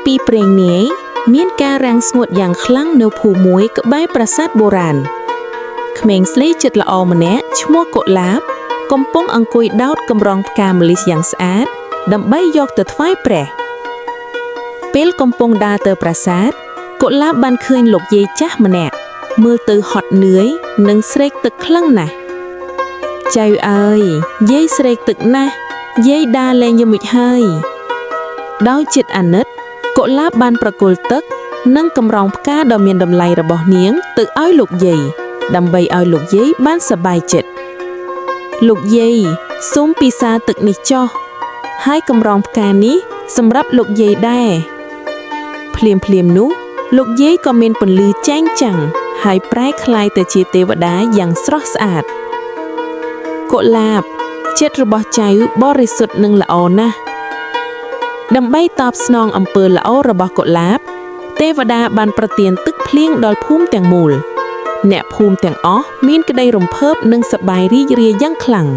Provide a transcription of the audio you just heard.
ពីព្រេងនាយមានការរាំងស្ងួតយ៉ាងខ្លាំងនៅភូមិមួយក្បែរប្រាសាទបុរាណក្មេងស្រីចិត្តល្អម្នាក់ឈ្មោះកុលាបកំពុងអង្គុយដោតកម្រងផ្កាម្លិះយ៉ាងស្អាតដើម្បីយកទៅថ្វាយព្រះពេលកំពុងដើរទៅប្រាសាទកុលាបបានឃើញលោកយាយចាស់ម្នាក់មើលទៅហត់នឿយនិងស្រេកទឹកខ្លាំងណាស់ចៅអើយយាយស្រេកទឹកណាស់យាយដើរលេងយំមិនហើយដោយចិត្តអាណិតកុលាបបានប្រគល់ទឹកនិងកម្រងផ្កាដ៏មានតម្លៃរបស់នាងទៅឲ្យលោកយាយដើម្បីឲ្យលោកយាយបានសប្បាយចិត្តលោកយាយសូមពិសាទឹកនេះចុះហើយកម្រងផ្កានេះសម្រាប់លោកយាយដែរភ្លាមនោះលោកយាយក៏មានពន្លឺចែងចាំងហើយប្រែក្លាយទៅជាទេវតាយ៉ាងស្រស់ស្អាតកុលាបចិត្តរបស់ចៅបរិសុទ្ធនិងល្អណាស់ដើម្បីតបស្នងអំពើល្អរបស់កុលាបទេវតាបានប្រទានទឹកភ្លៀងដល់ភូមិទាំងមូលអ្នកភូមិទាំងអស់មានក្តីរំភើបនិងសប្បាយរីករាយយ៉ាងខ្លាំង